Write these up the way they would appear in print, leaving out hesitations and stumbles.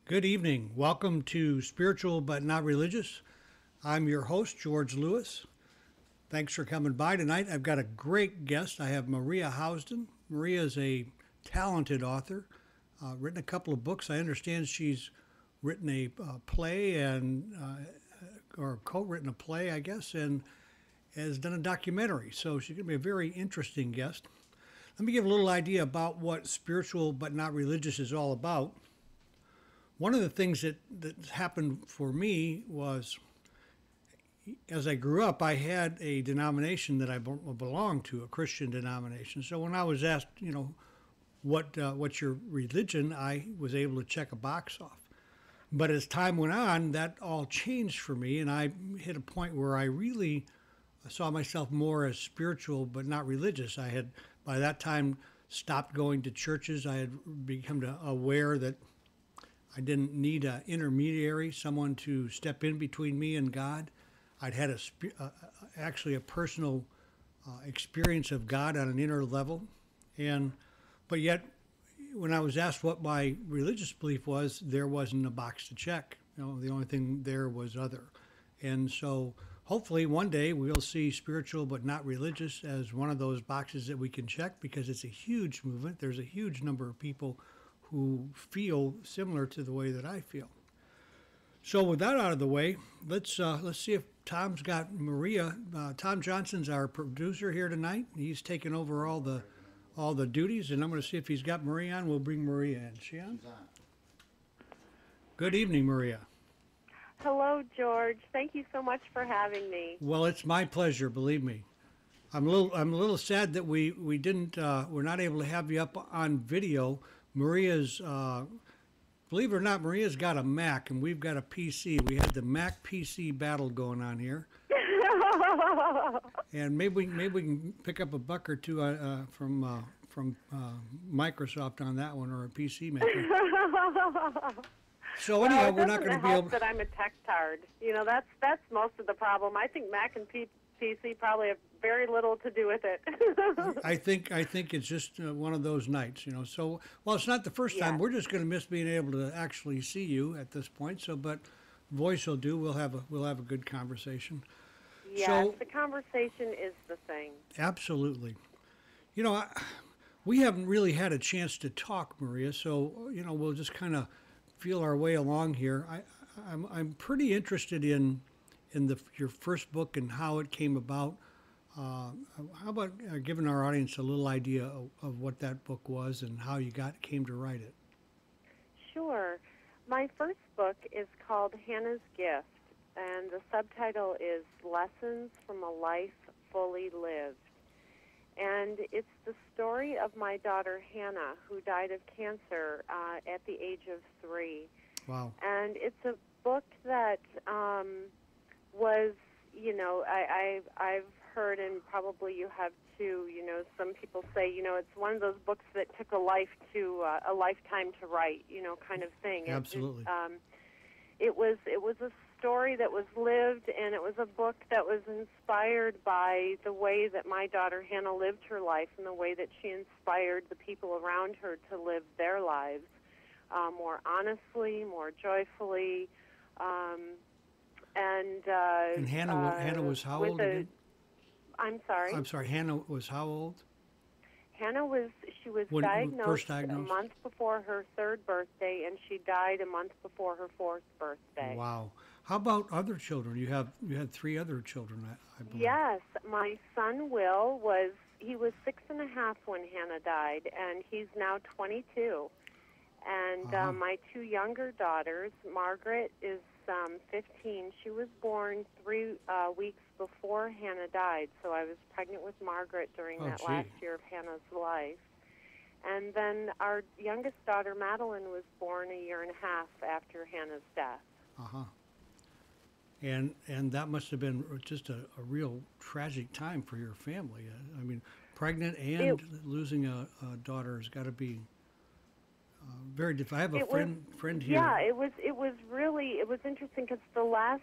Good evening. Welcome to Spiritual But Not Religious. I'm your host, George Lewis. Thanks for coming by tonight. I've got a great guest. I have Maria Housden. Maria is a talented author, written a couple of books. I understand she's written a play or co-written a play, I guess, and has done a documentary. So she's going to be a very interesting guest. Let me give a little idea about what Spiritual But Not Religious is all about. One of the things that happened for me was, as I grew up, I had a denomination that I belonged to, a Christian denomination. So when I was asked, what's your religion, I was able to check a box off. But as time went on, that all changed for me, and I hit a point where I really saw myself more as spiritual but not religious. I had, by that time, stopped going to churches. I had become aware that I didn't need an intermediary, someone to step in between me and God. I'd had actually a personal experience of God on an inner level, but yet, when I was asked what my religious belief was, there wasn't a box to check. The only thing there was other, and so hopefully one day we'll see spiritual but not religious as one of those boxes that we can check, because it's a huge movement. There's a huge number of people who feel similar to the way that I feel. So with that out of the way, let's see if Tom's got Maria. Tom Johnson's our producer here tonight. He's taken over all the duties, and I'm going to see if he's got Maria on. We'll bring Maria in. Is she on? Good evening, Maria. Hello, George. Thank you so much for having me. Well, it's my pleasure. Believe me. I'm a little sad that we're not able to have you up on video. Maria's, believe it or not, Maria's got a Mac and we've got a PC. We had the Mac PC battle going on here, and maybe we can pick up a buck or two from Microsoft on that one, or a PC maker. So anyhow, we're not going to be able. That I'm a tech-tard. That's most of the problem. I think Mac and PC probably have very little to do with it. I think it's just one of those nights, So, well, it's not the first time. We're just going to miss being able to actually see you at this point. So, but voice will do. We'll have a good conversation. Yes, so, the conversation is the thing. Absolutely. We haven't really had a chance to talk, Maria. So, we'll just kind of feel our way along here. I'm pretty interested in your first book and how it came about. How about giving our audience a little idea of what that book was and how you came to write it? Sure. My first book is called Hannah's Gift, and the subtitle is Lessons from a Life Fully Lived. And it's the story of my daughter Hannah, who died of cancer at the age of 3. Wow. And it's a book that was, I've heard, and probably you have too, some people say, it's one of those books that took a lifetime to write, kind of thing. Absolutely. It was a story that was lived, and it was a book that was inspired by the way that my daughter Hannah lived her life, and the way that she inspired the people around her to live their lives more honestly, more joyfully. And Hannah was how old again? I'm sorry. Hannah was how old? Hannah was diagnosed a month before her 3rd birthday, and she died a month before her 4th birthday. Wow. How about other children? You had 3 other children, I believe. Yes. My son Will was 6.5 when Hannah died, and he's now 22. And my 2 younger daughters, Margaret is 15. She was born 3 weeks before Hannah died, so I was pregnant with Margaret during that last year of Hannah's life. And then our youngest daughter, Madeline, was born a year and a half after Hannah's death. And that must have been just a real tragic time for your family. I mean, pregnant and losing a daughter has got to be very difficult. I have a friend here. Yeah, it was interesting because the last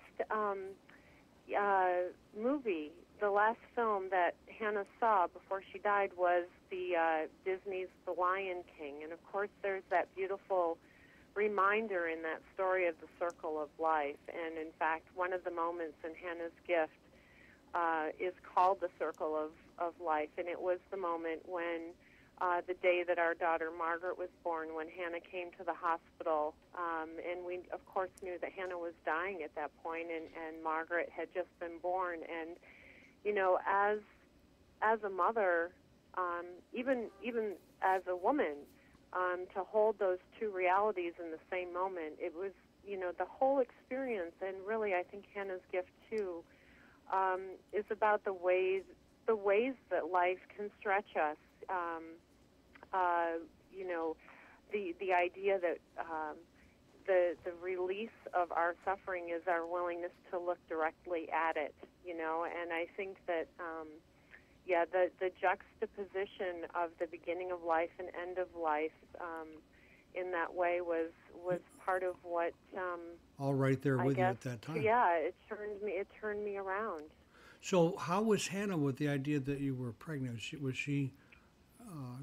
movie, the last film that Hannah saw before she died was the Disney's The Lion King, and of course there's that beautiful reminder in that story of the circle of life. And in fact, one of the moments in Hannah's gift is called the circle of life. And it was the moment when the day that our daughter Margaret was born, when Hannah came to the hospital. And we, of course, knew that Hannah was dying at that point, and Margaret had just been born. And, you know, as a mother, even as a woman, to hold those two realities in the same moment, it was, you know, the whole experience. And really, I think Hannah's gift too is about the ways that life can stretch us. You know, the idea that the release of our suffering is our willingness to look directly at it. You know, and I think that the juxtaposition of the beginning of life and end of life in that way was part of what all right there with you at that time. Yeah, it turned me around. So how was Hannah with the idea that you were pregnant? Was she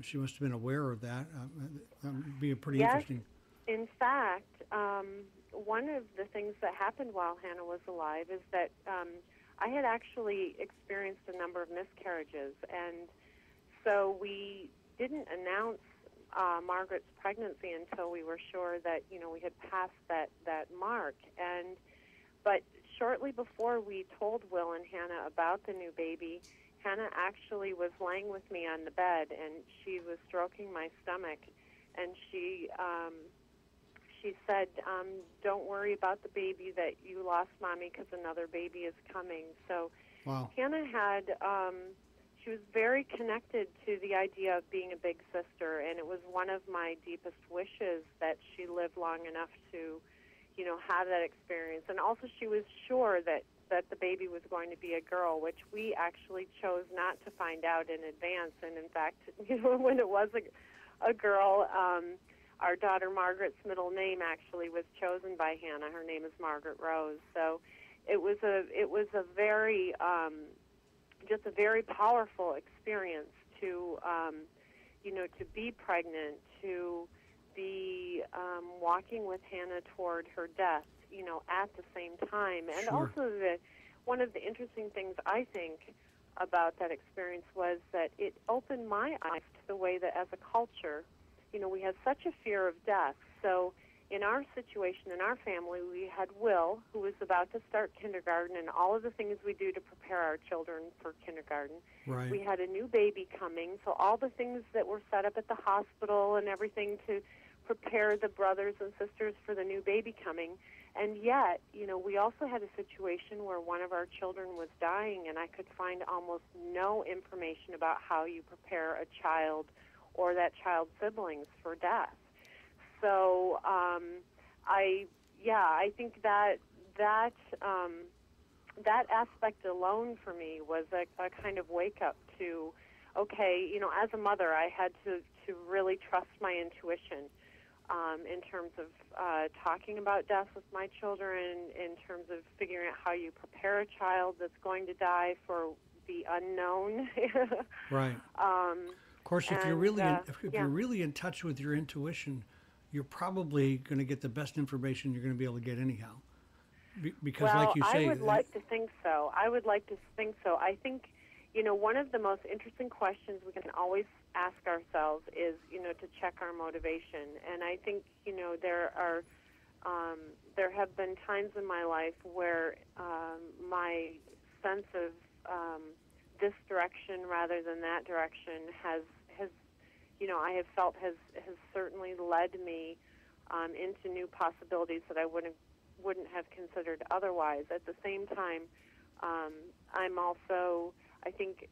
she must have been aware of that. That would be pretty interesting. In fact, one of the things that happened while Hannah was alive is that I had actually experienced a number of miscarriages, and so we didn't announce Margaret's pregnancy until we were sure that, you know, we had passed that mark. But shortly before we told Will and Hannah about the new baby, Hannah actually was laying with me on the bed, and she was stroking my stomach, and she said, "Don't worry about the baby that you lost, Mommy, because another baby is coming." So wow. Hannah had, she was very connected to the idea of being a big sister, and it was one of my deepest wishes that she lived long enough to, you know, have that experience. And also she was sure that the baby was going to be a girl, which we actually chose not to find out in advance. And in fact, you know, when it was a girl, our daughter Margaret's middle name actually was chosen by Hannah. Her name is Margaret Rose. So it was a very just a very powerful experience to you know, to be pregnant, to be walking with Hannah toward her death, you know, at the same time. And Sure. also one of the interesting things I think about that experience was that it opened my eyes to the way that as a culture, you know, we have such a fear of death. So in our situation, in our family, we had Will, who was about to start kindergarten, and all of the things we do to prepare our children for kindergarten. Right. We had a new baby coming, so all the things that were set up at the hospital and everything to prepare the brothers and sisters for the new baby coming. And yet, you know, we also had a situation where one of our children was dying, and I could find almost no information about how you prepare a child or that child's siblings for death. So I think that aspect alone for me was a kind of wake up to, okay, you know, as a mother, I had to really trust my intuition in terms of talking about death with my children, in terms of figuring out how you prepare a child that's going to die for the unknown. Right. Of course, if you're really in touch with your intuition, you're probably going to get the best information you're going to be able to get anyhow. Because, well, like you say, I would like to think so. I think, you know, one of the most interesting questions we can always ask ourselves is, you know, to check our motivation. And I think, you know, there have been times in my life where my sense of this direction rather than that direction has you know, I have felt has certainly led me into new possibilities that I wouldn't have considered otherwise. At the same time, I'm also, I think,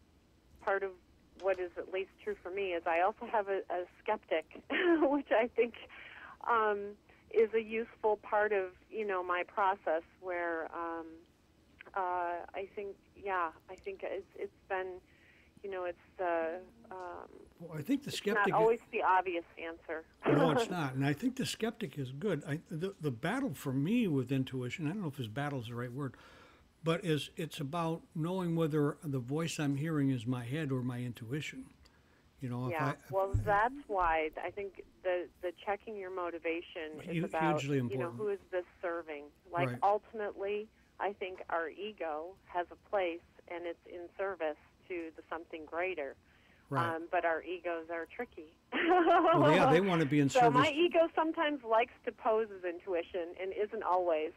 part of what is at least true for me is I also have a skeptic, which I think is a useful part of, you know, my process where I think it's been, you know, it's well, I think the skeptic it's not always the obvious answer. No, it's not. And I think the skeptic is good. The battle for me with intuition, I don't know if battle is the right word, but it's about knowing whether the voice I'm hearing is my head or my intuition. You know, Yeah. Well, that's why I think the checking your motivation is about, hugely important. Who is this serving? Like, Right. ultimately, I think our ego has a place, and it's in service to the something greater. Right. But our egos are tricky. Well, yeah, they want to be in So service. my ego sometimes likes to pose as intuition and isn't always.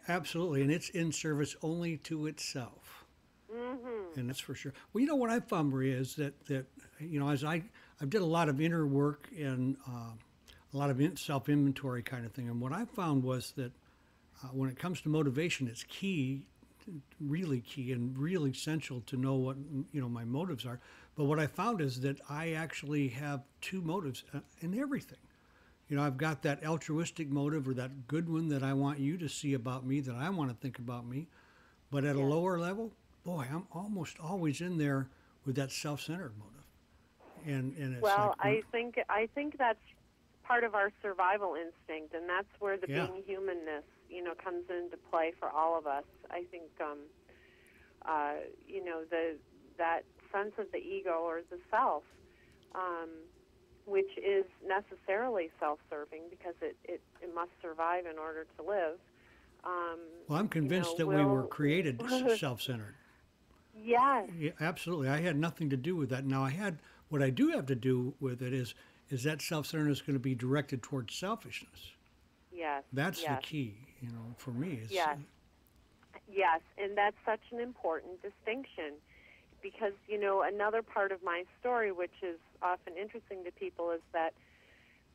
Absolutely, and it's in service only to itself. Mm-hmm. And that's for sure. Well, you know what I found, Maria, is that as I did a lot of inner work and a lot of self inventory kind of thing, and what I found was that when it comes to motivation, it's really key, and really essential to know what my motives are. But what I found is that I actually have two motives in everything. I've got that altruistic motive, or that good one that I want you to see about me, that I want to think about me. But at a Yes. lower level, boy, I'm almost always in there with that self-centered motive. And it's Well, like, I think that's part of our survival instinct, and that's where the yeah, being humanness, comes into play for all of us. I think, that sense of the ego or the self, which is necessarily self-serving because it must survive in order to live. well, I'm convinced that we were created self-centered. Yes. Yeah, absolutely. I had nothing to do with that. Now, what I do have to do with it is that self-centeredness going to be directed towards selfishness. Yes. That's the Yes. key, for me. Yes. Yes, and that's such an important distinction because, another part of my story, which is often interesting to people, is that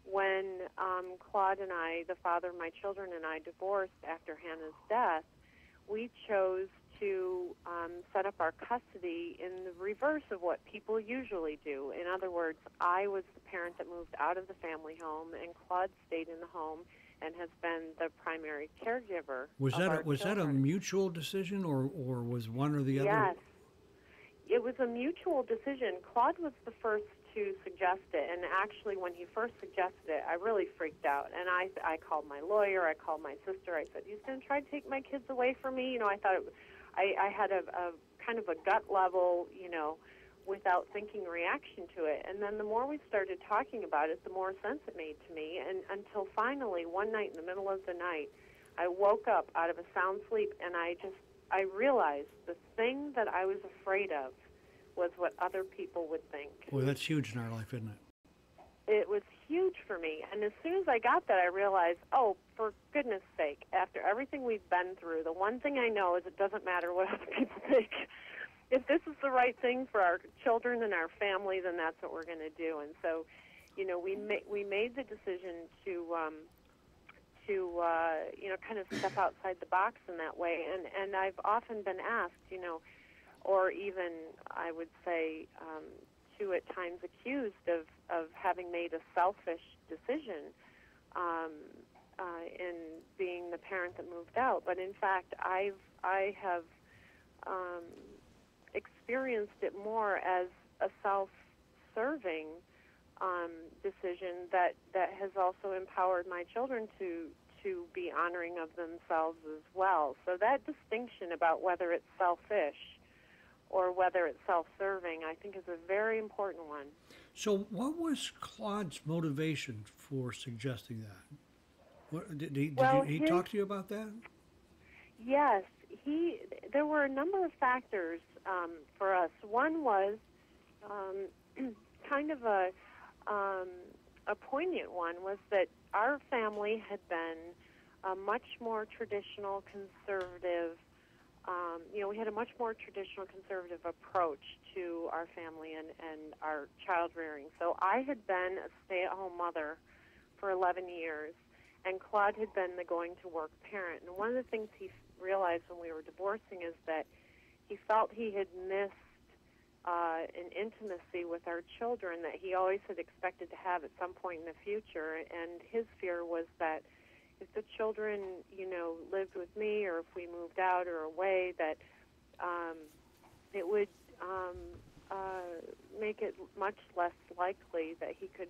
when Claude and I, the father of my children, and I divorced after Hannah's death, we chose to set up our custody in the reverse of what people usually do. In other words, I was the parent that moved out of the family home, and Claude stayed in the home and has been the primary caregiver. Was that a mutual decision, or was one or the other? Yes, it was a mutual decision. Claude was the first to suggest it, and actually, when he first suggested it, I really freaked out. And I called my lawyer, I called my sister. I said, "He's going to try to take my kids away from me." I thought I had a kind of a gut level, without thinking reaction to it. And then the more we started talking about it, the more sense it made to me. And until finally, one night in the middle of the night, I woke up out of a sound sleep, and I realized the thing that I was afraid of was what other people would think. Boy, that's huge in our life, isn't it? It was huge for me. And as soon as I got that, I realized, oh, for goodness sake, after everything we've been through, the one thing I know is it doesn't matter what other people think. If this is the right thing for our children and our family, then that's what we're going to do. And so, we made the decision to kind of step outside the box in that way. And I've often been asked, or even I would say to at times accused of having made a selfish decision in being the parent that moved out. But in fact, I have experienced it more as a self-serving decision that has also empowered my children to be honoring of themselves as well. So that distinction about whether it's selfish or whether it's self-serving, I think is a very important one. So what was Claude's motivation for suggesting that? Did he talk to you about that? Yes. There were a number of factors for us. One was kind of a poignant one, was that our family had been a much more traditional conservative, we had a much more traditional conservative approach to our family and our child rearing. So I had been a stay-at-home mother for 11 years, and Claude had been the going-to-work parent. And one of the things he realized when we were divorcing is that he felt he had missed an intimacy with our children that he always had expected to have at some point in the future. And his fear was that if the children, lived with me, or if we moved out or away, that it would make it much less likely that he could,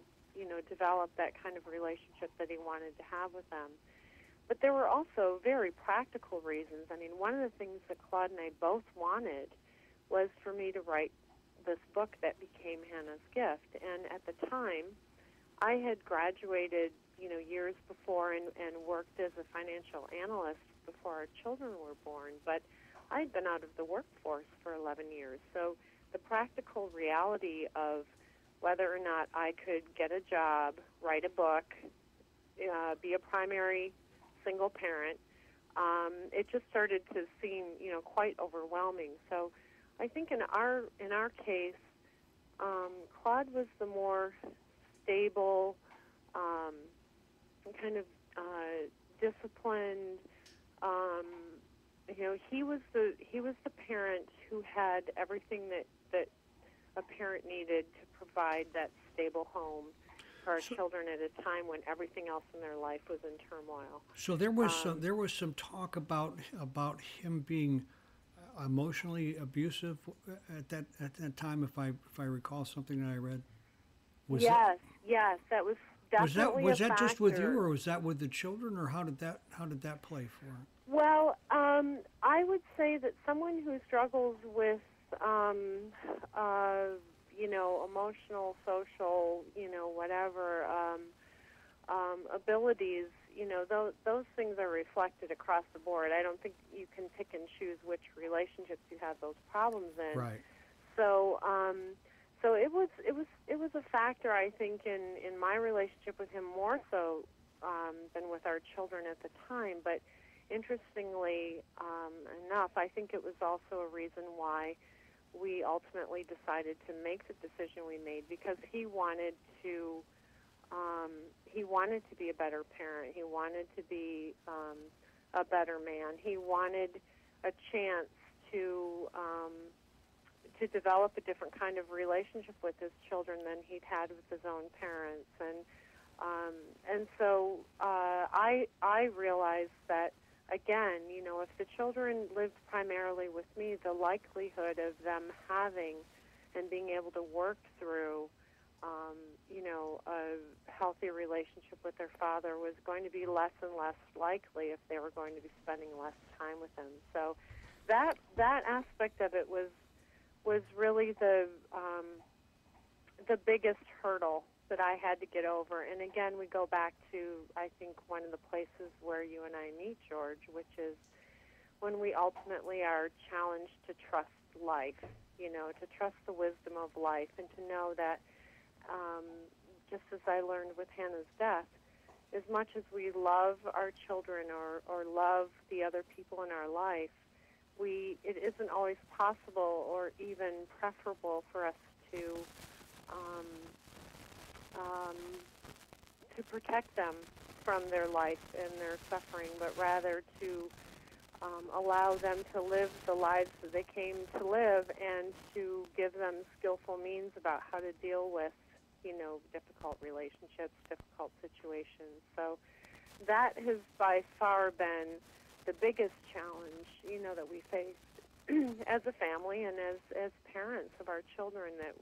develop that kind of relationship that he wanted to have with them. But there were also very practical reasons. I mean, one of the things that Claude and I both wanted was for me to write this book that became Hannah's Gift. And at the time, I had graduated, years before and worked as a financial analyst before our children were born, but I'd been out of the workforce for 11 years. So the practical reality of whether or not I could get a job, write a book, be a primary single parent, it just started to seem, quite overwhelming. So I think in our case, Claude was the more stable, kind of disciplined. He was the parent who had everything that a parent needed to provide that stable home for our children at a time when everything else in their life was in turmoil. So there was some talk about him being emotionally abusive at that time, if I recall something that I read. Yes, that was definitely was that a just with factor. you, or was that with the children, or how did that play for him? Well, I would say that someone who struggles with, emotional, social, whatever abilities, those things are reflected across the board. I don't think you can pick and choose which relationships you have those problems in. Right. So, so it was a factor, I think, in my relationship with him more so than with our children at the time. But interestingly enough, I think it was also a reason why we ultimately decided to make the decision we made, because he wanted to be a better parent. He wanted to be a better man. He wanted a chance to develop a different kind of relationship with his children than he'd had with his own parents, and so I realized that, again, if the children lived primarily with me, the likelihood of them having and being able to work through a healthy relationship with their father was going to be less and less likely if they were going to be spending less time with him. So that aspect of it was really the biggest hurdle that I had to get over. And again, we go back to, I think, one of the places where you and I meet, George, which is when we ultimately are challenged to trust life, to trust the wisdom of life, and to know that, just as I learned with Hannah's death, as much as we love our children or love the other people in our life, it isn't always possible or even preferable for us to protect them from their life and their suffering, but rather to allow them to live the lives that they came to live, and to give them skillful means about how to deal with, difficult relationships, difficult situations. So that has by far been the biggest challenge, that we faced as a family and as parents of our children, that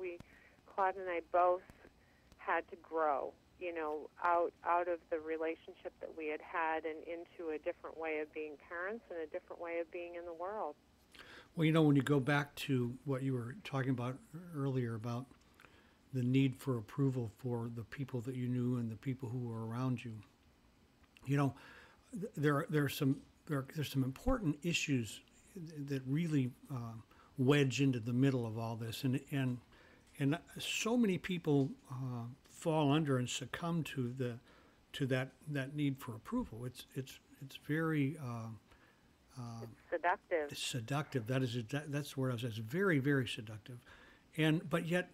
Claude and I both had to grow, out of the relationship that we had and into a different way of being parents and a different way of being in the world. Well, when you go back to what you were talking about earlier about the need for approval for the people that you knew and the people who were around you, there's some important issues that really wedge into the middle of all this, and so many people fall under and succumb to that need for approval. It's very It's seductive. seductive. That's where I was. It's very, very seductive, but yet,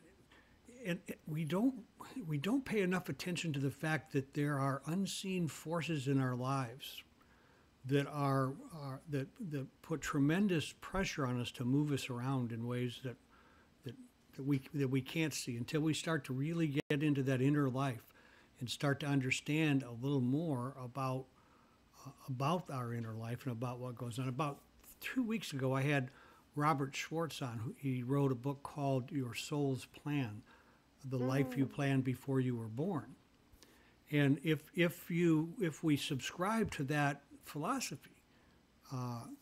we don't pay enough attention to the fact that there are unseen forces in our lives that that put tremendous pressure on us to move us around in ways that we can't see until we start to really get into that inner life and start to understand a little more about our inner life and about what goes on. About 2 weeks ago, I had Robert Schwartz on. He wrote a book called Your Soul's Plan, The Life You Planned Before You Were Born. And if we subscribe to that philosophy,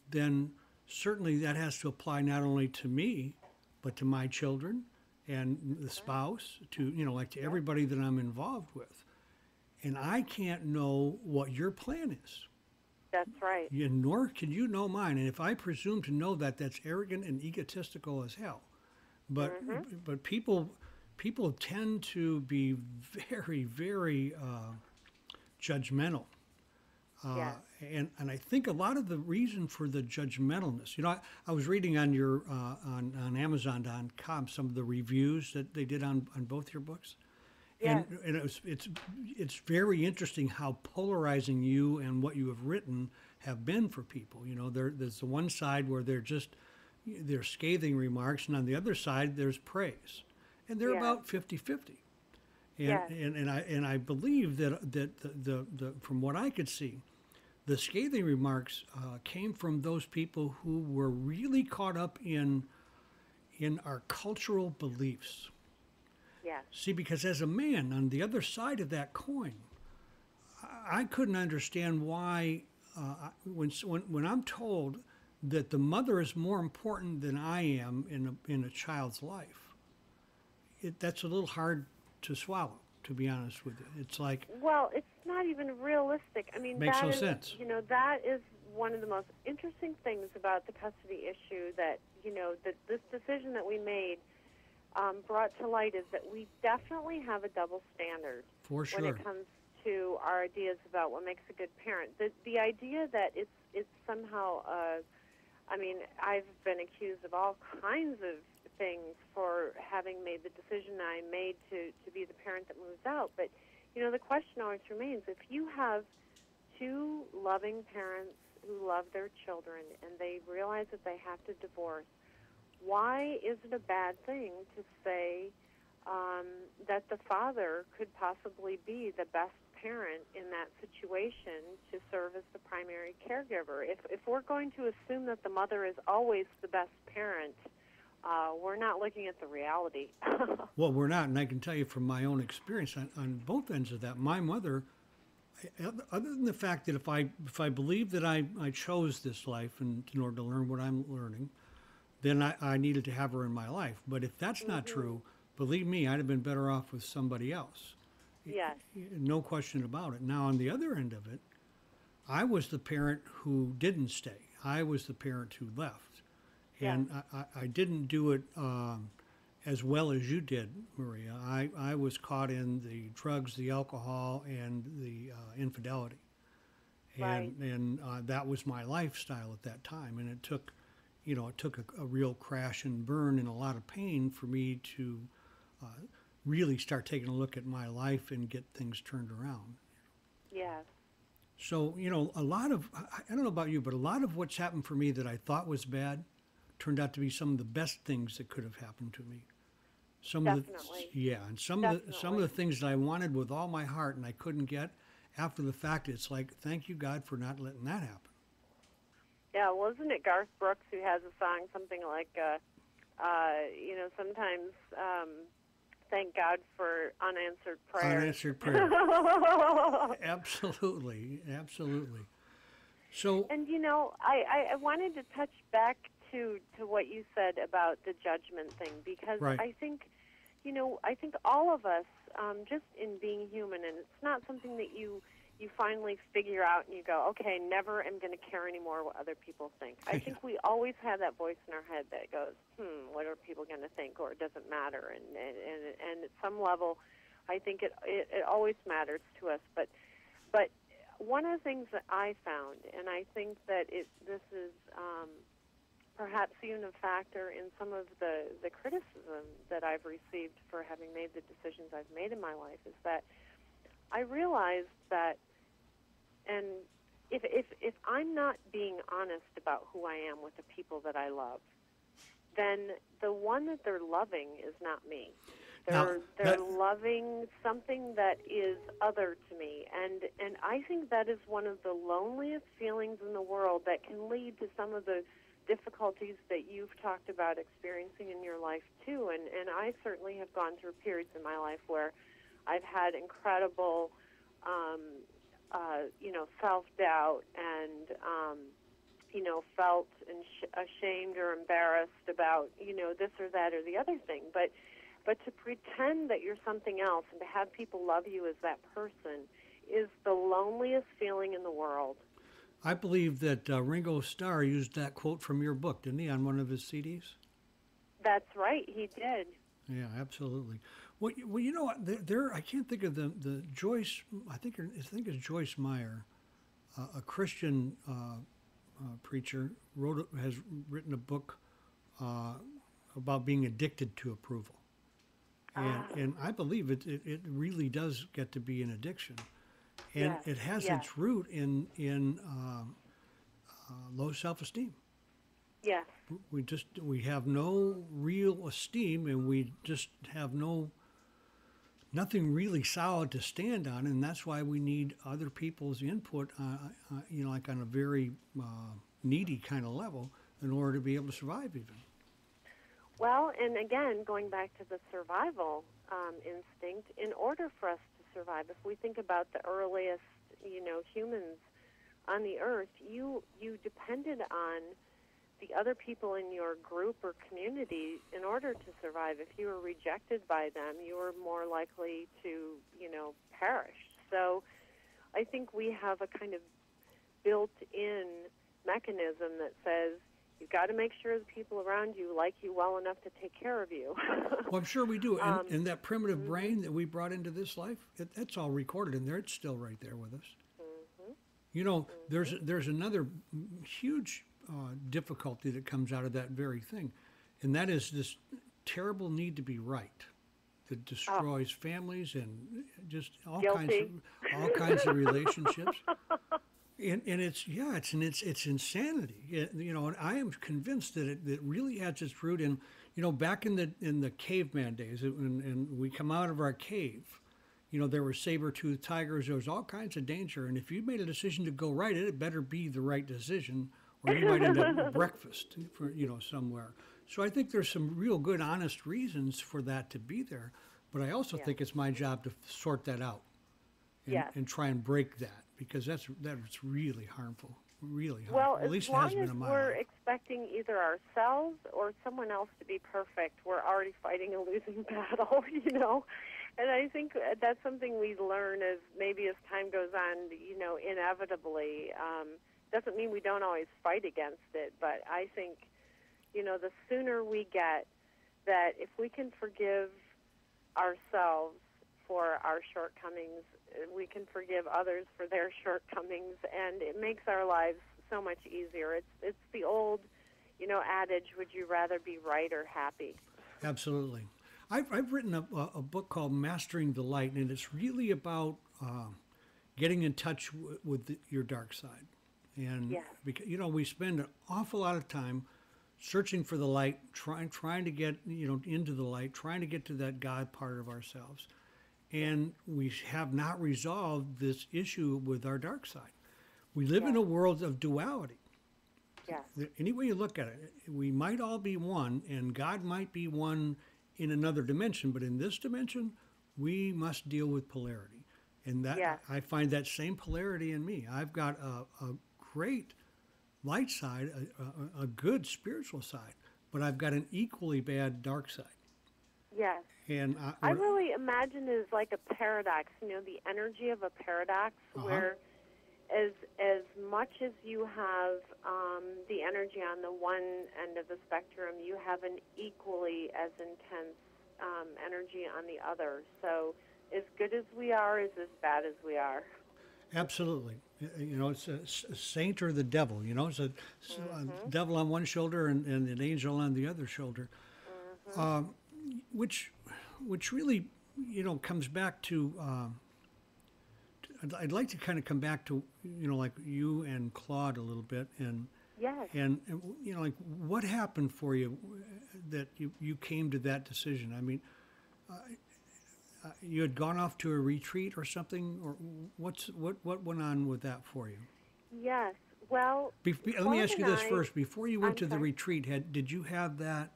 then certainly that has to apply not only to me, but to my children and the spouse, to, like to everybody that I'm involved with. And I can't know what your plan is. That's right. Nor can you know mine. And if I presume to know that, that's arrogant and egotistical as hell. But but people tend to be very, very judgmental. Yes. And I think a lot of the reason for the judgmentalness, I was reading on your on Amazon.com some of the reviews that they did on both your books, Yes. and it's very interesting how polarizing you and what you have written have been for people. There's the one side where they're scathing remarks, and on the other side there's praise, and they're about 50-50. And I believe that the from what I could see, the scathing remarks came from those people who were really caught up in our cultural beliefs. Yes. See, because as a man on the other side of that coin, I couldn't understand why when I'm told that the mother is more important than I am in a child's life, that's a little hard to swallow, to be honest with you. It's like, well, it's not even realistic. I mean, makes that no is, sense. That is one of the most interesting things about the custody issue that this decision that we made brought to light is that we definitely have a double standard For sure. when it comes to our ideas about what makes a good parent. The idea that it's somehow, I've been accused of all kinds of things for having made the decision I made to be the parent that moves out. But, the question always remains, if you have two loving parents who love their children and they realize that they have to divorce, why is it a bad thing to say that the father could possibly be the best parent in that situation to serve as the primary caregiver? If we're going to assume that the mother is always the best parent, we're not looking at the reality. Well, we're not, and I can tell you from my own experience on both ends of that, my mother, other than the fact that if I believe that I chose this life and in order to learn what I'm learning, then I needed to have her in my life. But if that's not true, believe me, I'd have been better off with somebody else. Yes. No question about it. Now, on the other end of it, I was the parent who didn't stay. I was the parent who left. And I didn't do it as well as you did, Maria. I was caught in the drugs, the alcohol, and the infidelity. And that was my lifestyle at that time. And it took a real crash and burn and a lot of pain for me to really start taking a look at my life and get things turned around. Yes. So, a lot of, I don't know about you, but a lot of what's happened for me that I thought was bad turned out to be some of the best things that could have happened to me. Definitely. And some of the things that I wanted with all my heart and I couldn't get, after the fact, it's like, thank you, God, for not letting that happen. Yeah, well, isn't it Garth Brooks who has a song, something like, sometimes thank God for unanswered prayers. Unanswered prayer. Absolutely. So, and I wanted to touch back to what you said about the judgment thing, because right. I think all of us, just in being human, and it's not something that you finally figure out and you go, okay, never am going to care anymore what other people think. I think we always have that voice in our head that goes, what are people going to think, or it doesn't matter. And at some level, I think it always matters to us. But one of the things that I found, and I think that this is perhaps even a factor in some of the criticism that I've received for having made the decisions I've made in my life, is that I realized that, and if I'm not being honest about who I am with the people that I love, then the one that they're loving is not me. They're loving something that is other to me, and I think that is one of the loneliest feelings in the world that can lead to some of the difficulties that you've talked about experiencing in your life too. And I certainly have gone through periods in my life where I've had incredible self-doubt and felt ashamed or embarrassed about, this or that or the other thing. But to pretend that you're something else and to have people love you as that person is the loneliest feeling in the world. I believe that Ringo Starr used that quote from your book, didn't he, on one of his CDs? That's right, he did. Yeah, absolutely. Well, you know what? There, I can't think of the Joyce. I think it's Joyce Meyer, a Christian preacher, has written a book about being addicted to approval, and I believe it really does get to be an addiction, and Yes, it has yes, its root in low self-esteem. yes, We have no real esteem, and we just have nothing really solid to stand on, and that's why we need other people's input, like on a very needy kind of level, in order to be able to survive even. Well, and again, going back to the survival instinct, in order for us to survive, if we think about the earliest, humans on the earth, you depended on the other people in your group or community in order to survive. If you were rejected by them, you were more likely to, perish. So I think we have a kind of built-in mechanism that says you've got to make sure the people around you like you well enough to take care of you. Well, I'm sure we do. And that primitive brain that we brought into this life, that's all recorded in there. It's still right there with us. There's another huge difficulty that comes out of that very thing, and that is this terrible need to be right that destroys families and just all kinds of relationships. And it's insanity. And I am convinced that it really has its root in, back in the caveman days, and we come out of our cave. There were saber-toothed tigers. There was all kinds of danger, and if you made a decision to go right, it better be the right decision, or you might end up breakfast for somewhere. So I think there's some real good, honest reasons for that to be there, but I also think it's my job to sort that out and try and break that, because that's really harmful, really harmful. Well, at least as long it has been as in my we're life. expecting either ourselves or someone else to be perfect, we're already fighting a losing battle, And I think that's something we learn as time goes on, inevitably. Doesn't mean we don't always fight against it, but I think, the sooner we get that, if we can forgive ourselves for our shortcomings, we can forgive others for their shortcomings, and it makes our lives so much easier. It's the old, adage, would you rather be right or happy? Absolutely. I've written a book called Mastering the Light, and it's really about getting in touch with your dark side. And because, we spend an awful lot of time searching for the light, trying to get into the light, trying to get to that God part of ourselves, and we have not resolved this issue with our dark side. We live in a world of duality. Yes. Any way you look at it, we might all be one, and God might be one in another dimension, but in this dimension, we must deal with polarity. And that I find that same polarity in me. I've got a great light side, a good spiritual side, but I've got an equally bad dark side. Yes. And I really imagine it as like a paradox, the energy of a paradox, where as much as you have the energy on the one end of the spectrum, you have an equally as intense energy on the other. So as good as we are is as bad as we are. Absolutely. It's a saint or the devil. It's a devil on one shoulder and an angel on the other shoulder, which really, comes back to. I'd like to kind of come back to, like you and Claude a little bit, and like what happened for you that you came to that decision. I mean, you had gone off to a retreat or something, or what went on with that for you? Yes. Well, let me ask you this first. Before you went to the retreat, did you have that?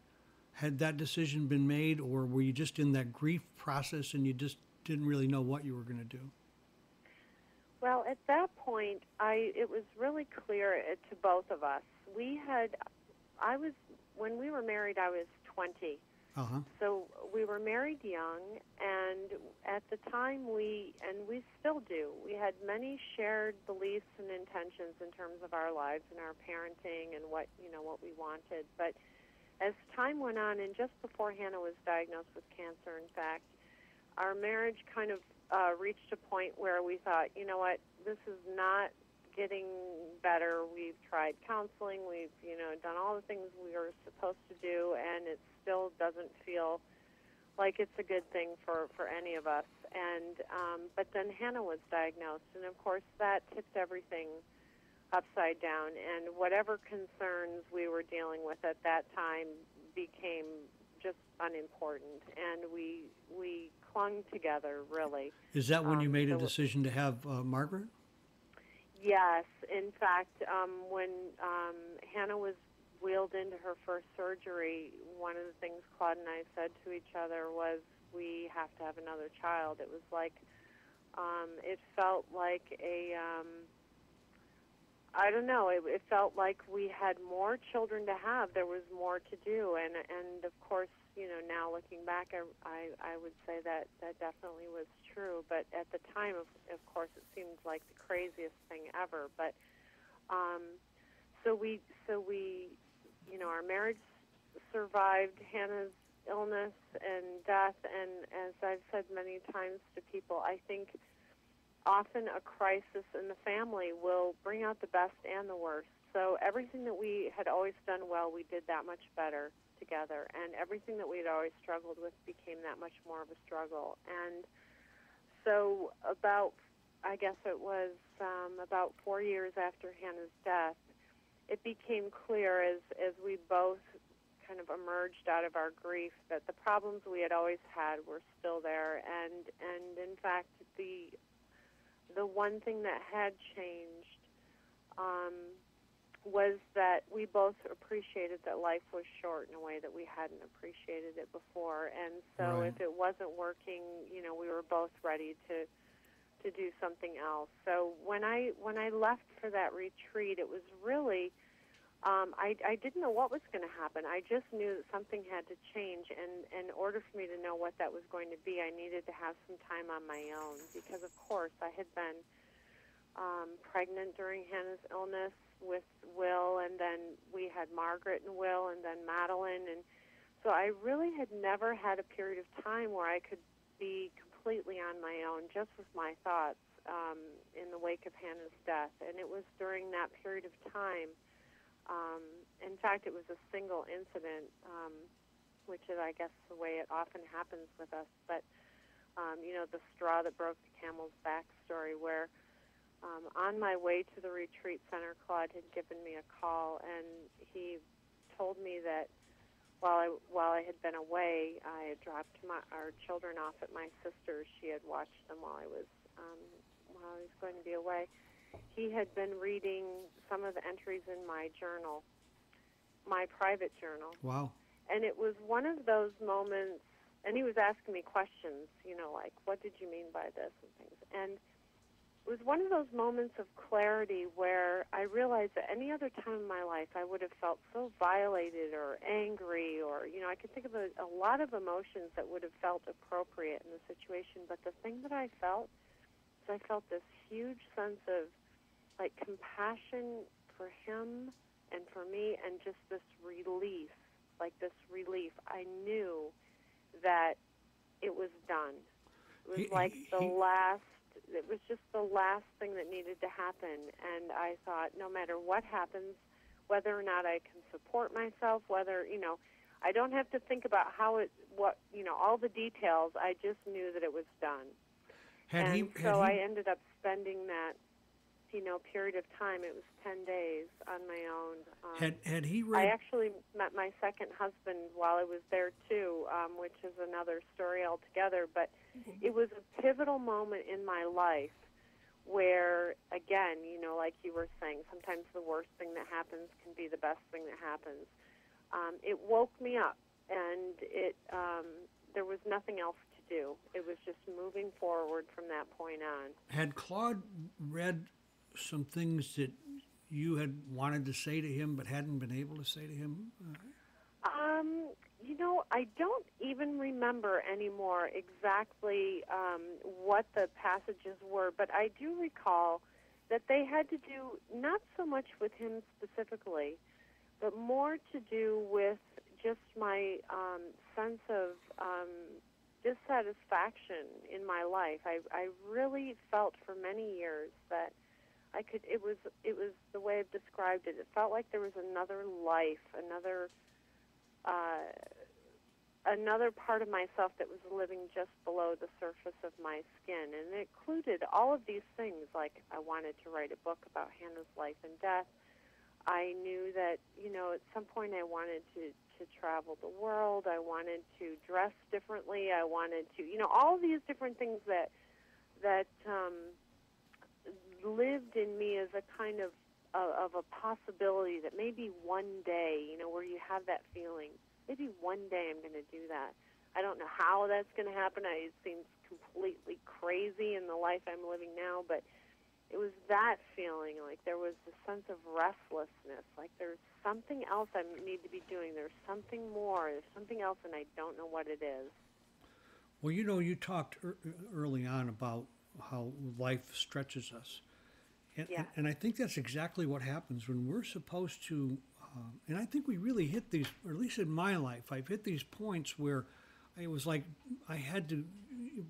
Had that decision been made, or were you just in that grief process and you just didn't really know what you were going to do? Well, at that point, it was really clear to both of us. When we were married, I was 20. Uh-huh. So we were married young, and at the time we still do, we had many shared beliefs and intentions in terms of our lives and our parenting and what we wanted. But as time went on, and just before Hannah was diagnosed with cancer, in fact, our marriage kind of reached a point where we thought, you know what, this is not getting better. We've tried counseling, we've done all the things we were supposed to do, and it still doesn't feel like it's a good thing for any of us. And but then Hannah was diagnosed, and of course that tipped everything upside down, and whatever concerns we were dealing with at that time became just unimportant, and we clung together, really. Is that when you made a decision to have Margaret? Yes. In fact, when Hannah was wheeled into her first surgery, one of the things Claude and I said to each other was, we have to have another child. It was like, it felt like I don't know, it felt like we had more children to have. There was more to do, and of course, now looking back, I would say that definitely was true. But at the time, of course, it seemed like the craziest thing ever. But so we our marriage survived Hannah's illness and death, and as I've said many times to people, I think often a crisis in the family will bring out the best and the worst. So everything that we had always done well, we did that much better together, and everything that we had always struggled with became that much more of a struggle. And so I guess it was about 4 years after Hannah's death, it became clear as we both kind of emerged out of our grief that the problems we had always had were still there, and in fact the one thing that had changed was that we both appreciated that life was short in a way that we hadn't appreciated it before. And so Right. if it wasn't working, we were both ready to do something else. So when I left for that retreat, it was really, I didn't know what was going to happen. I just knew that something had to change, and in order for me to know what that was going to be, I needed to have some time on my own, because of course I had been pregnant during Hannah's illness with Will, and then we had Margaret and Will, and then Madeline, and so I really had never had a period of time where I could be completely on my own, just with my thoughts in the wake of Hannah's death. And it was during that period of time, in fact, it was a single incident, which is, I guess, the way it often happens with us, but the straw that broke the camel's back story, where on my way to the retreat center, Claude had given me a call, and he told me that while I had been away, I had dropped our children off at my sister's. She had watched them while I was going to be away. He had been reading some of the entries in my journal, my private journal. Wow. And it was one of those moments, and he was asking me questions, like, what did you mean by this and things. And it was one of those moments of clarity where I realized that any other time in my life I would have felt so violated or angry, or, I could think of a lot of emotions that would have felt appropriate in the situation. But the thing that I felt is I felt this huge sense of, like, compassion for him and for me, and just this relief, I knew that it was done. It was it was just the last thing that needed to happen. And I thought, no matter what happens, whether or not I can support myself, whether, I don't have to think about all the details. I just knew that it was done. I ended up spending that, period of time. It was 10 days on my own. Had he read? I actually met my second husband while I was there too, which is another story altogether. But it was a pivotal moment in my life where, again, like you were saying, sometimes the worst thing that happens can be the best thing that happens. It woke me up, and there was nothing else to do. It was just moving forward from that point on. Had Claude read some things that you had wanted to say to him but hadn't been able to say to him? I don't even remember anymore exactly what the passages were, but I do recall that they had to do not so much with him specifically, but more to do with just my sense of dissatisfaction in my life. I really felt for many years that it was the way I've described it. It felt like there was another life, another part of myself that was living just below the surface of my skin. And it included all of these things, like I wanted to write a book about Hannah's life and death. I knew that, at some point I wanted to travel the world. I wanted to dress differently. I wanted to, all these different things that lived in me as a kind of a possibility that maybe one day, where you have that feeling, maybe one day I'm going to do that. I don't know how that's going to happen. It seems completely crazy in the life I'm living now, but it was that feeling, like there was a sense of restlessness, like there's something else I need to be doing. There's something more. There's something else, and I don't know what it is. Well, you talked early on about how life stretches us. And I think that's exactly what happens when we're supposed to, and I think we really hit these, or at least in my life, I've hit these points where it was like I had to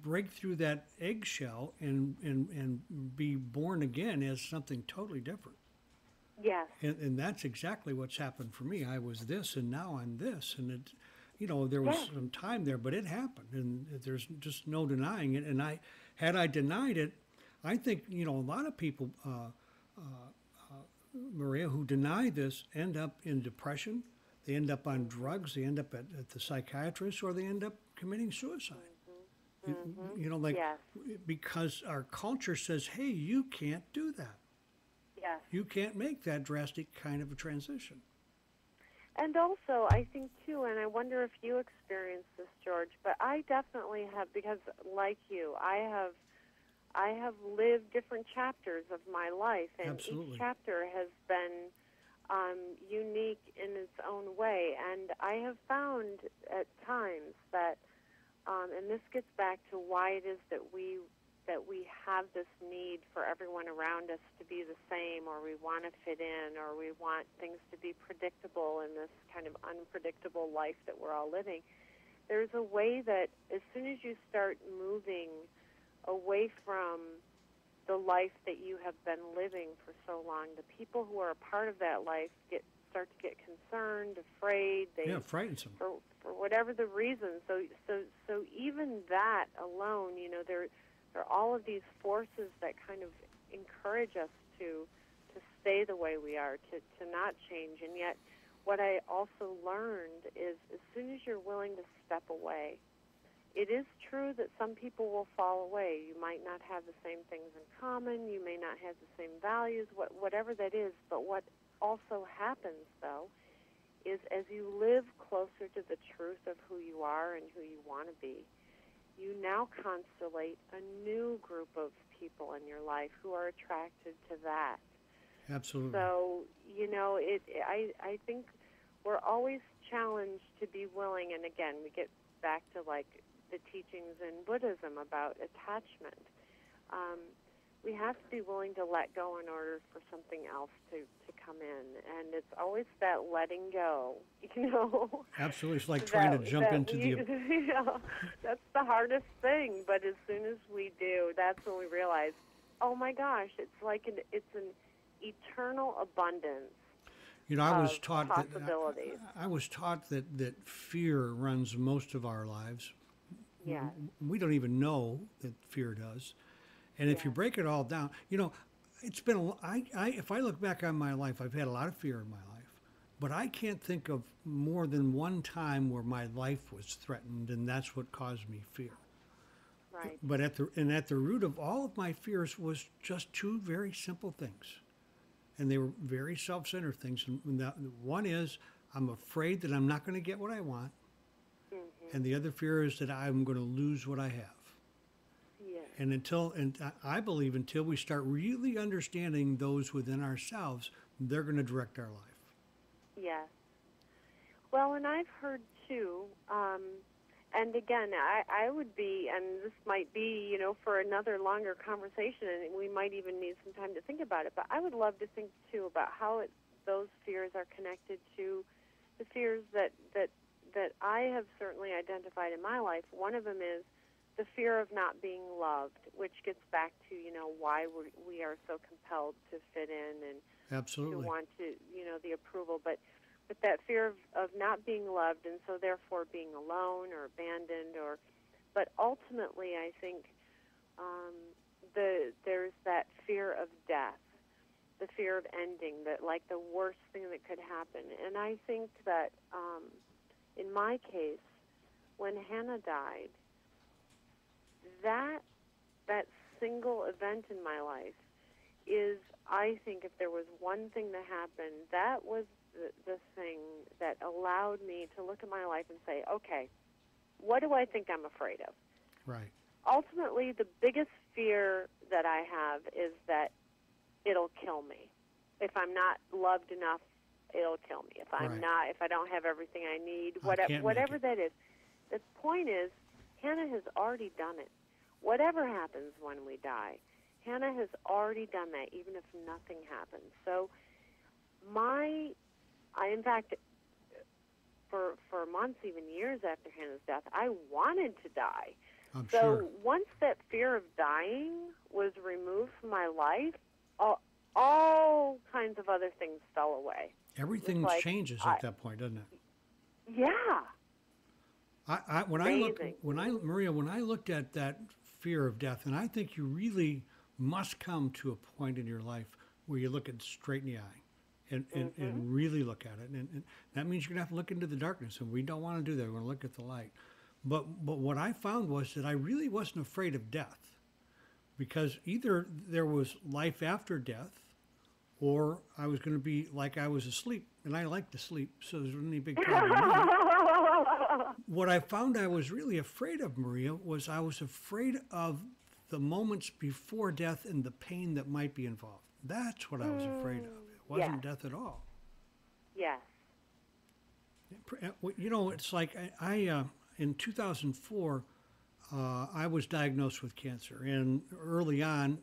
break through that eggshell and be born again as something totally different. Yes. And that's exactly what's happened for me. I was this, and now I'm this. And it, there was some time there, but it happened, and there's just no denying it. And had I denied it, I think, a lot of people, Maria, who deny this end up in depression. They end up on drugs. They end up at the psychiatrist, or they end up committing suicide. Because our culture says, hey, you can't do that. Yes. You can't make that drastic kind of a transition. And also, I think, too, and I wonder if you experienced this, George, but I definitely have, because like you, I have lived different chapters of my life, and Absolutely. Each chapter has been unique in its own way. And I have found at times that, and this gets back to why it is that we have this need for everyone around us to be the same, or we want to fit in, or we want things to be predictable in this kind of unpredictable life that we're all living. There's a way that as soon as you start moving away from the life that you have been living for so long, the people who are a part of that life start to get concerned, afraid. It frightens them for whatever the reason. So even that alone, there are all of these forces that kind of encourage us to stay the way we are, to not change. And yet, what I also learned is as soon as you're willing to step away, it is true that some people will fall away. You might not have the same things in common. You may not have the same values, whatever that is. But what also happens, though, is as you live closer to the truth of who you are and who you want to be, you now constellate a new group of people in your life who are attracted to that. Absolutely. So, I think we're always challenged to be willing, and again, we get back to like the teachings in Buddhism about attachment. We have to be willing to let go in order for something else to come in, and it's always that letting go, Absolutely, it's like trying to jump into the... that's the hardest thing, but as soon as we do, that's when we realize, oh my gosh, it's like it's an eternal abundance. I was taught that fear runs most of our lives. Yeah. We don't even know that fear does. And if you break it all down, it's been if I look back on my life, I've had a lot of fear in my life, but I can't think of more than one time where my life was threatened, and that's what caused me fear. Right. But at the root of all of my fears was just two very simple things, and they were very self-centered things. And one is I'm afraid that I'm not going to get what I want, and the other fear is that I'm going to lose what I have. Yes. And I believe until we start really understanding those within ourselves, they're going to direct our life. Yes. Well, and I've heard too, and again, I would be, and this might be, for another longer conversation, and we might even need some time to think about it, but I would love to think too about how those fears are connected to the fears that I have certainly identified in my life. One of them is the fear of not being loved, which gets back to, why we are so compelled to fit in and Absolutely. to want to, the approval. But that fear of not being loved, and so therefore being alone or abandoned, but ultimately I think there's that fear of death, the fear of ending, that like the worst thing that could happen. And I think that in my case, when Hannah died, that single event in my life is, I think, if there was one thing that happened, that was the thing that allowed me to look at my life and say, okay, what do I think I'm afraid of? Right. Ultimately, the biggest fear that I have is that it'll kill me. If I'm not loved enough, it'll kill me. If I'm not, if I don't have everything I need, whatever that is. The point is, Hannah has already done it. Whatever happens when we die, Hannah has already done that, even if nothing happens. So in fact, for months, even years after Hannah's death, I wanted to die. I'm so sure. Once that fear of dying was removed from my life, all kinds of other things fell away. Everything changes at that point, doesn't it? Yeah. Maria, when I looked at that fear of death, and I think you really must come to a point in your life where you look it straight in the eye and really look at it. And that means you're going to have to look into the darkness, and we don't want to do that. We want to look at the light. But what I found was that I really wasn't afraid of death, because either there was life after death, or I was going to be like I was asleep, and I like to sleep, so there's any big problem. What I found I was really afraid of, Maria, was I was afraid of the moments before death and the pain that might be involved. That's what I was afraid of. It wasn't death at all. Yes. It's like I in 2004, I was diagnosed with cancer, and early on,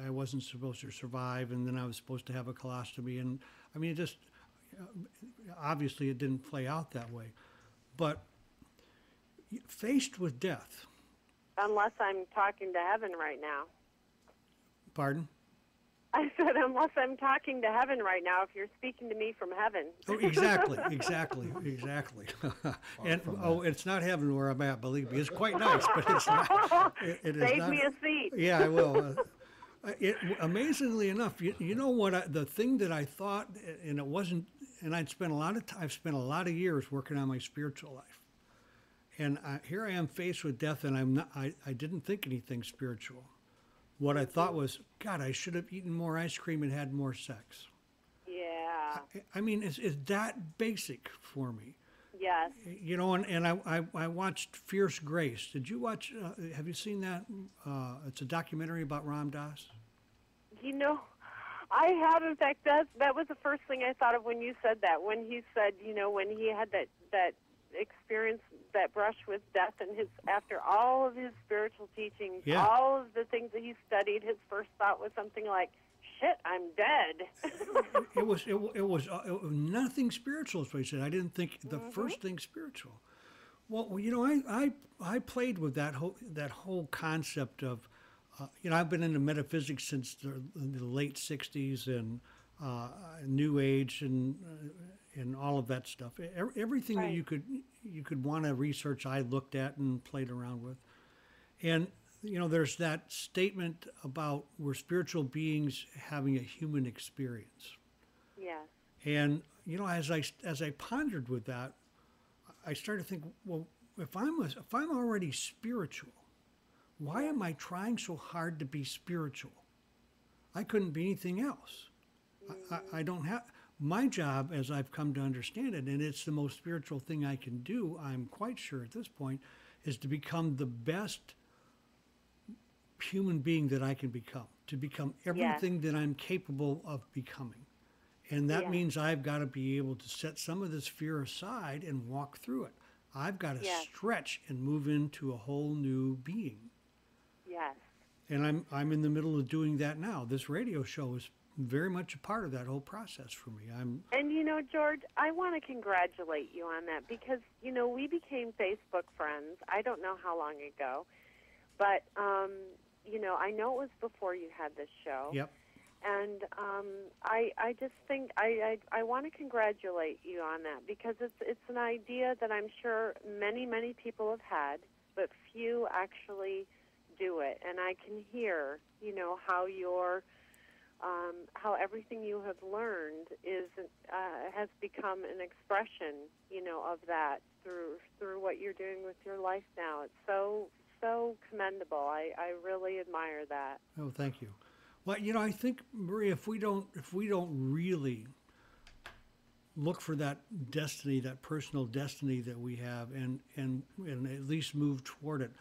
I wasn't supposed to survive, and then I was supposed to have a colostomy, and I mean, obviously it didn't play out that way, but faced with death. Unless I'm talking to heaven right now. Pardon? I said, unless I'm talking to heaven right now, if you're speaking to me from heaven. Oh, exactly. And it's not heaven where I'm at, believe me. It's quite nice, but it's not. Save me a seat. Yeah, I will. Amazingly enough, you know what? The thing that I thought, and it wasn't, and I've spent a lot of years working on my spiritual life, and here I am faced with death, and I didn't think anything spiritual. What I thought was, God, I should have eaten more ice cream and had more sex. Yeah. I mean, it's that basic for me. Yes. And I watched Fierce Grace. Did you watch, have you seen that? It's a documentary about Ram Dass. I have. In fact, that was the first thing I thought of when you said that. When he said, when he had that experience, that brush with death, and after all of his spiritual teachings, all of the things that he studied, his first thought was something like, "Shit, I'm dead." It was nothing spiritual, is what he said. I didn't think the first thing spiritual. Well, I played with that whole concept of, I've been into metaphysics since the late '60s, and New Age and all of that stuff. Everything that you could want to research, I looked at and played around with. And there's that statement about we're spiritual beings having a human experience. Yes. And as I pondered with that, I started to think, well, if I'm already spiritual, why am I trying so hard to be spiritual? I couldn't be anything else. I don't have. My job, as I've come to understand it, and it's the most spiritual thing I can do, I'm quite sure at this point, is to become the best human being that I can become, to become Yes. everything that I'm capable of becoming. And that Yes. means I've got to be able to set some of this fear aside and walk through it. I've got to Yes. stretch and move into a whole new being. Yes. And I'm in the middle of doing that now. This radio show is very much a part of that whole process for me. And George, I want to congratulate you on that because we became Facebook friends. I don't know how long ago, but I know it was before you had this show. Yep. And I just think I want to congratulate you on that because it's an idea that I'm sure many people have had, but few actually do it. And I can hear how how everything you have learned has become an expression of that through what you're doing with your life now. It's so commendable. I really admire that. Oh, thank you. Well, I think, Maria, if we don't really look for that destiny, that personal destiny that we have, and at least move toward it,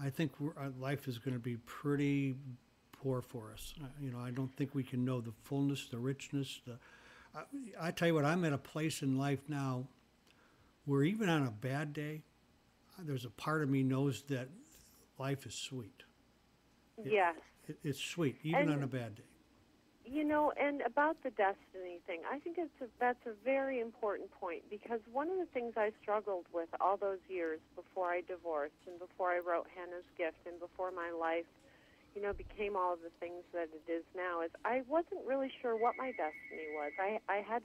I think our life is going to be pretty poor for us. I don't think we can know the fullness, the richness. I tell you what, I'm at a place in life now where even on a bad day, there's a part of me knows that life is sweet. Yes. It's sweet, even on a bad day. And about the destiny thing, I think that's a very important point because one of the things I struggled with all those years before I divorced and before I wrote Hannah's Gift and before my life, became all of the things that it is now is I wasn't really sure what my destiny was. I had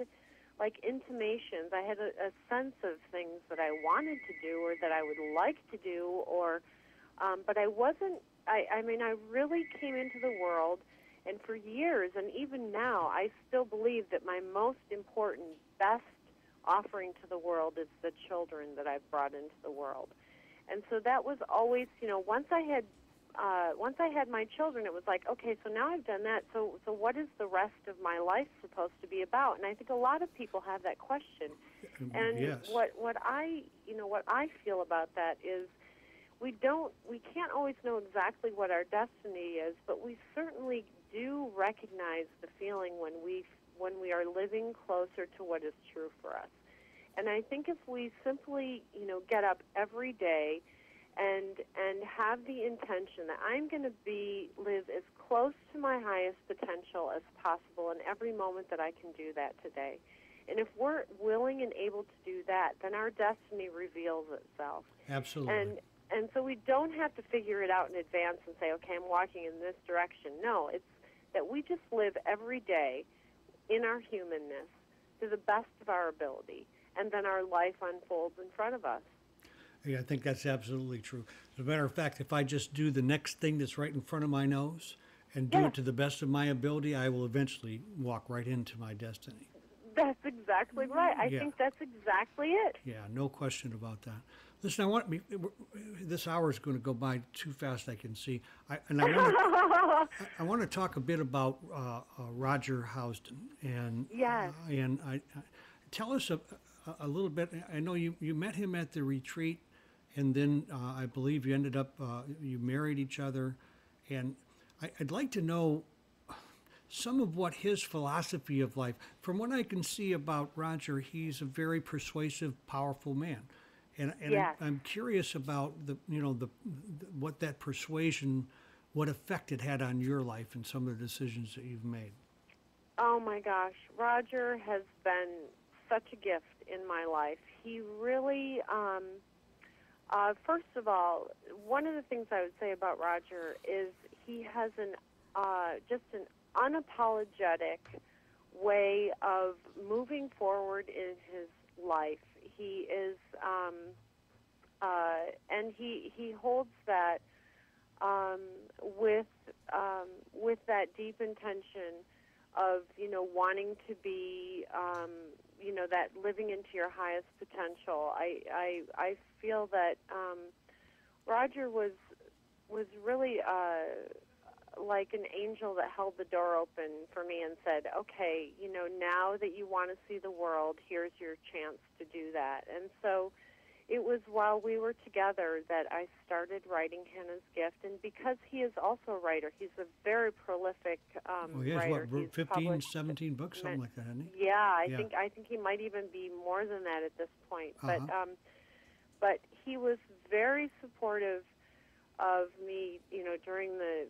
intimations. I had a sense of things that I wanted to do or that I would like to do but I wasn't. I mean, I really came into the world, and for years, and even now, I still believe that my most important, best offering to the world is the children that I've brought into the world. And so that was always, once I had my children, it was like, okay, so now I've done that. So what is the rest of my life supposed to be about? And I think a lot of people have that question. And yes. what I feel about that is, we can't always know exactly what our destiny is, but we certainly do recognize the feeling when we are living closer to what is true for us. And I think if we simply, get up every day and have the intention that I'm going to live as close to my highest potential as possible in every moment that I can do that today. And if we're willing and able to do that, then our destiny reveals itself. Absolutely. And so we don't have to figure it out in advance and say, okay, I'm walking in this direction. No, it's that we just live every day in our humanness to the best of our ability, and then our life unfolds in front of us. Yeah, I think that's absolutely true. As a matter of fact, if I just do the next thing that's right in front of my nose and do it to the best of my ability, I will eventually walk right into my destiny. That's exactly right. I think that's exactly it. Yeah, no question about that. Listen, this hour is going to go by too fast, I can see. I want to talk a bit about Roger Housden. Yes. And tell us a little bit. I know you met him at the retreat, and then I believe you ended up, you married each other. And I'd like to know some of what his philosophy of life, from what I can see about Roger, he's a very persuasive, powerful man. And yes. I'm curious about what that persuasion, what effect it had on your life and some of the decisions that you've made. Oh my gosh, Roger has been such a gift in my life. He really, first of all, one of the things I would say about Roger is he has just an unapologetic way of moving forward in his life. He is, and he holds that with that deep intention of wanting to be that living into your highest potential. I feel that Roger was really like an angel that held the door open for me and said, okay, now that you want to see the world, here's your chance to do that. And so it was while we were together that I started writing Hannah's Gift. And because he is also a writer, he's a very prolific he has writer. what, He's 15, 17 books, something like that, hasn't he? Yeah, I think he might even be more than that at this point. But he was very supportive of me, during the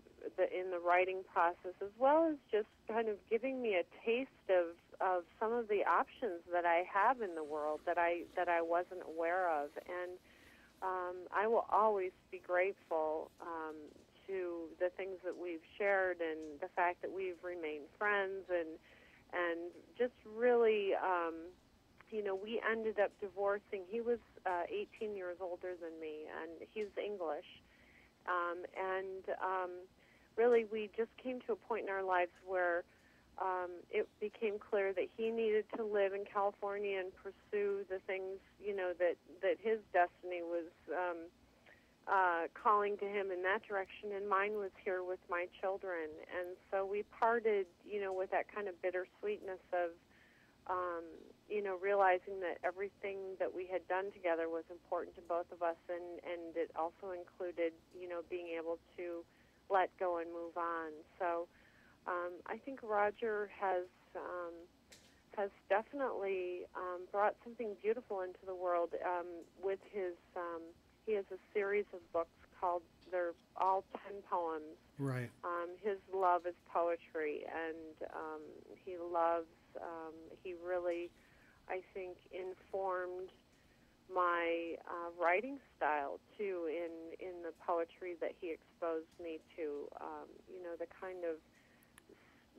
in the writing process, as well as just kind of giving me a taste of some of the options that I have in the world that I wasn't aware of. And I will always be grateful to the things that we've shared and the fact that we've remained friends and just really, we ended up divorcing. He was 18 years older than me, and he's English. Really, we just came to a point in our lives where it became clear that he needed to live in California and pursue the things, that his destiny was calling to him in that direction, and mine was here with my children. And so we parted, with that kind of bittersweetness of, realizing that everything that we had done together was important to both of us, and it also included, being able to let go and move on. So I think Roger has definitely brought something beautiful into the world with his. He has a series of books called, they're all 10 poems. Right. His love is poetry, and he loves. He really, I think, informed my writing style too in the poetry that he exposed me to. The kind of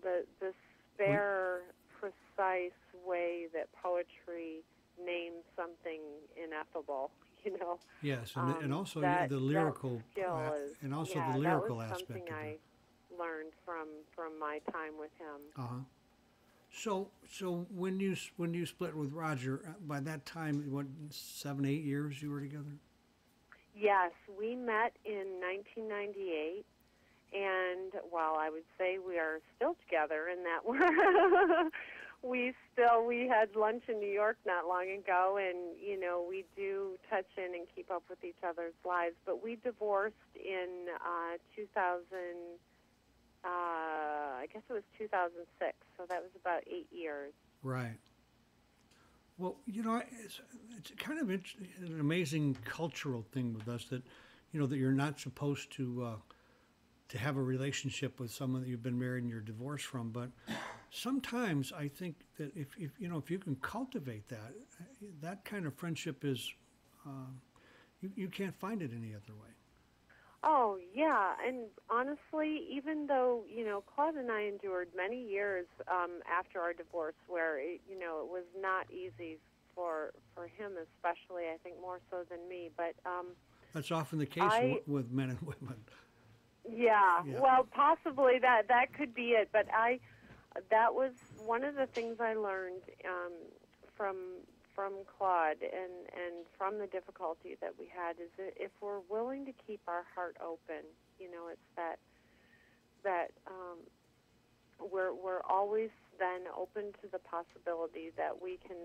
the spare, precise way that poetry names something ineffable. Yes, and also that, the lyrical, that skill is, and also the lyrical that was aspect something of I it. learned from my time with him. So when you split with Roger, by that time, what, 7, 8 years you were together? Yes, we met in 1998, and while I would say we are still together in that we had lunch in New York not long ago, and we do touch in and keep up with each other's lives. But we divorced in 2000. I guess it was 2006, so that was about 8 years. Right. Well, it's kind of an amazing cultural thing with us that, that you're not supposed to have a relationship with someone that you've been married and you're divorced from. But sometimes I think that if you can cultivate that kind of friendship is, you can't find it any other way. Oh, yeah, and honestly, even though, Claude and I endured many years after our divorce where, it was not easy for him especially, I think more so than me, but... That's often the case with men and women. Yeah, well, possibly that could be it, but that was one of the things I learned from Claude and from the difficulty that we had is that if we're willing to keep our heart open, it's that we're always then open to the possibility that we can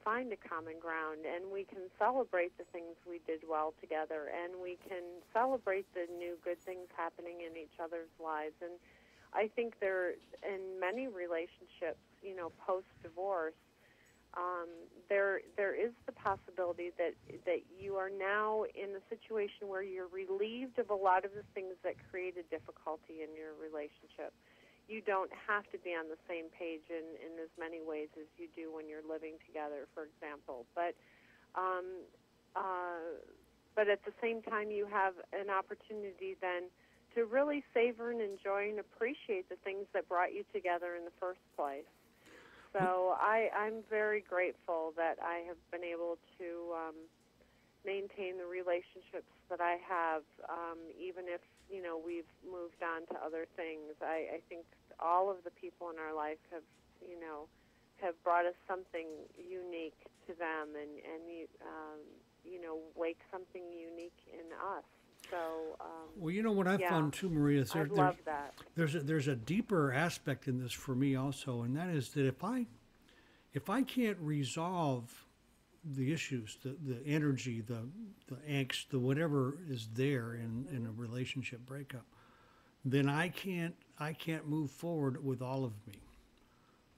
find a common ground, and we can celebrate the things we did well together, and we can celebrate the new good things happening in each other's lives. And I think in many relationships, post-divorce, there is the possibility that you are now in a situation where you're relieved of a lot of the things that created difficulty in your relationship. You don't have to be on the same page in as many ways as you do when you're living together, for example. But at the same time, you have an opportunity then to really savor and enjoy and appreciate the things that brought you together in the first place. So I'm very grateful that I have been able to maintain the relationships that I have, even if, we've moved on to other things. I think all of the people in our life have brought us something unique to them and wake something unique in us. So, Well, you know what I've yeah, found too, Maria, is I love that. there's a deeper aspect in this for me also, and that is that if I can't resolve the issues, the energy, the angst, the whatever is there in a relationship breakup, then I can't move forward with all of me.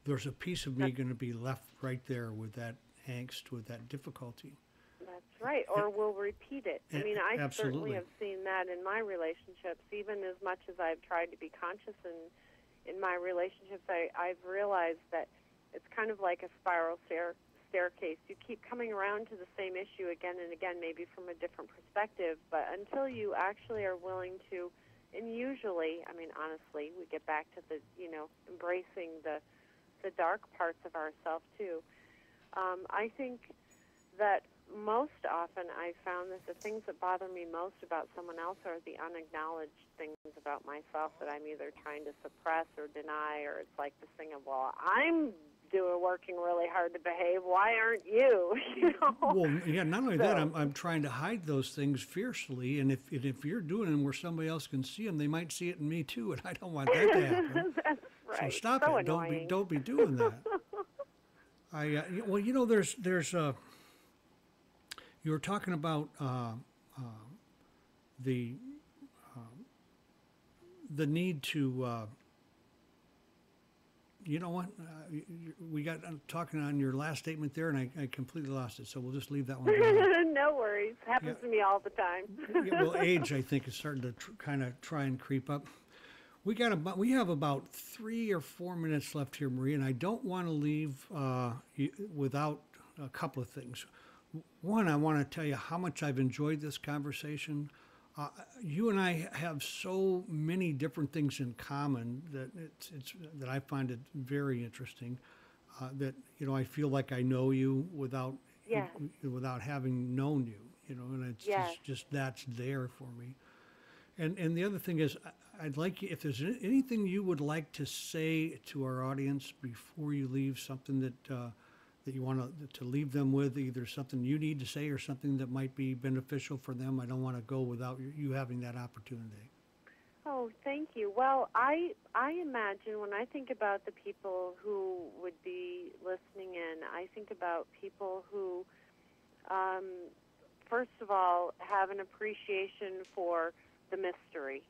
There's a piece of me going to be left right there with that angst, with that difficulty. That's right, or we'll repeat it. I mean, I certainly Absolutely. have seen that in my relationships. Even as much as I've tried to be conscious in my relationships, I've realized that it's kind of like a spiral staircase. You keep coming around to the same issue again and again, maybe from a different perspective, but until you actually are willing to, and usually, I mean, honestly, we get back to the, embracing the dark parts of ourselves too. I think that most often I found that the things that bother me most about someone else are the unacknowledged things about myself that I'm either trying to suppress or deny, or it's like this thing of, well, I'm working really hard to behave. Why aren't you? Well, yeah. Not only that, I'm trying to hide those things fiercely, and if you're doing them where somebody else can see them, they might see it in me too, and I don't want that to happen. That's right. So stop so it. Annoying. Don't be doing that. Well, there's you were talking about the the need to. You know what? We got talking on your last statement there, and I completely lost it. So we'll just leave that one alone. No worries. Happens to me all the time. Yeah, well, age, I think, is starting to kind of try and creep up. We have about 3 or 4 minutes left here, Marie, and I don't want to leave without a couple of things. One, I want to tell you how much I've enjoyed this conversation. You and I have so many different things in common that that I find it very interesting. That I feel like I know you without Yes. without having known you. And it's Yes. just that's there for me. And the other thing is, I'd like you, if there's anything you would like to say to our audience before you leave, something that you want to leave them with, either something you need to say or something that might be beneficial for them. I don't want to go without you having that opportunity. Oh, thank you. Well, I imagine when I think about the people who would be listening in, I think about people who, first of all, have an appreciation for the mystery.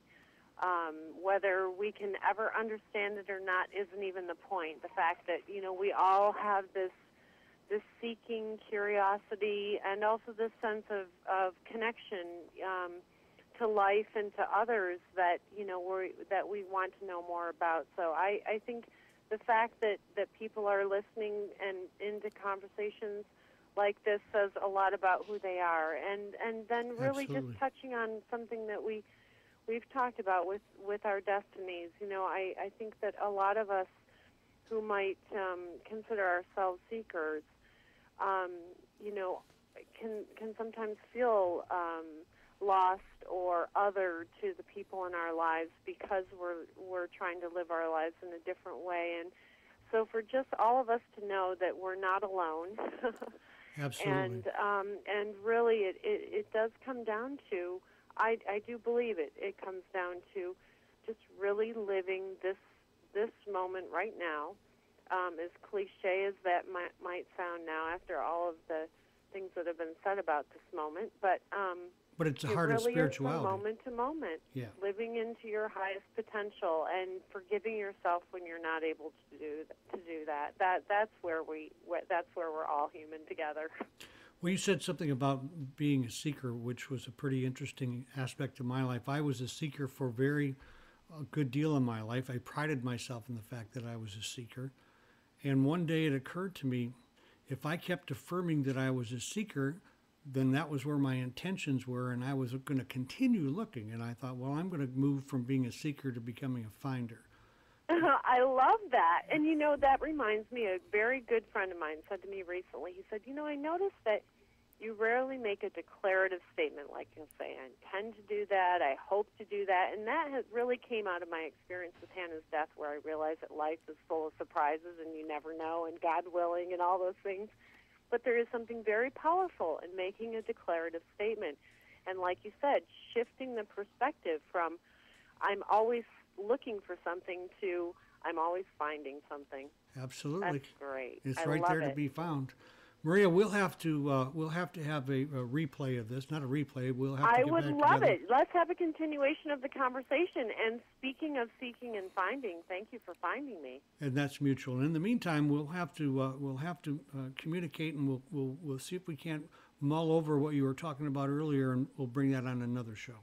Whether we can ever understand it or not isn't even the point. The fact that, we all have this seeking curiosity and also this sense of connection to life and to others that, that we want to know more about. So I think the fact that people are listening and into conversations like this says a lot about who they are. And then really Absolutely. just touching on something that we've talked about with our destinies. I think that a lot of us who might consider ourselves seekers, can sometimes feel lost or other to the people in our lives because we're trying to live our lives in a different way. And so for just all of us to know that we're not alone, Absolutely. and really it does come down to, I do believe it comes down to just really living this moment right now. As cliche as that might sound now after all of the things that have been said about this moment, but it's the it heart really of spirituality. is from moment to moment, Yeah. living into your highest potential and forgiving yourself when you're not able to do that. That's where we're all human together. Well, you said something about being a seeker, which was a pretty interesting aspect of my life. I was a seeker for a good deal of my life. I prided myself in the fact that I was a seeker. And one day it occurred to me, if I kept affirming that I was a seeker, then that was where my intentions were, and I was going to continue looking. And I thought, well, I'm going to move from being a seeker to becoming a finder. I love that. And, that reminds me, a very good friend of mine said to me recently, he said, I noticed that you rarely make a declarative statement like you'll say, I intend to do that, I hope to do that. And that really came out of my experience with Hannah's death, where I realized that life is full of surprises and you never know, and God willing and all those things. But there is something very powerful in making a declarative statement. And like you said, shifting the perspective from I'm always looking for something to I'm always finding something. Absolutely. That's great. It's I right love there it. to be found. Maria, we'll have to have a replay of this. Not a replay. We'll have to I get would back love together. it. Let's have a continuation of the conversation. And speaking of seeking and finding, thank you for finding me. And that's mutual. And in the meantime, we'll have to communicate, and we'll see if we can't mull over what you were talking about earlier, and we'll bring that on another show.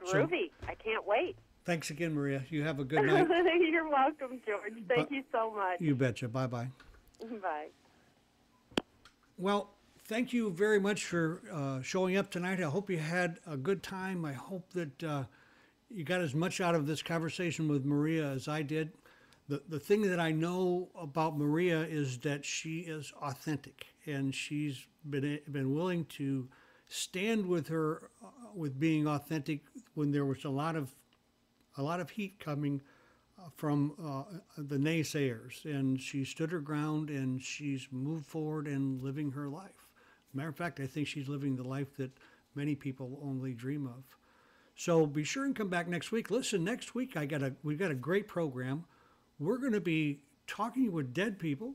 Groovy. I can't wait. Thanks again, Maria. You have a good night. You're welcome, George. Thank you so much. You betcha. Bye-bye. Bye. Well, thank you very much for showing up tonight. I hope you had a good time. I hope that you got as much out of this conversation with Maria as I did. The thing that I know about Maria is that she is authentic, and she's been willing to stand with her with being authentic when there was a lot of heat coming from the naysayers, and she stood her ground, and she's moved forward and living her life. Matter of fact, I think she's living the life that many people only dream of. So be sure and come back next week. Listen, next week we've got a great program. We're going to be talking with dead people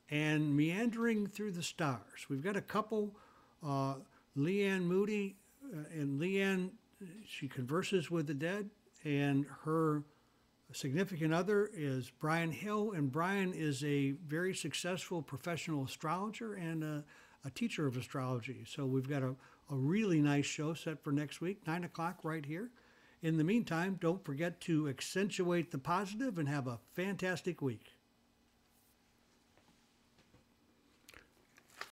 and meandering through the stars. We've got a couple, Leanne Moody, and Leanne, she converses with the dead, and her significant other is Brian Hill, and Brian is a very successful professional astrologer and a teacher of astrology. So we've got a really nice show set for next week, 9 o'clock right here. In the meantime, don't forget to accentuate the positive and have a fantastic week.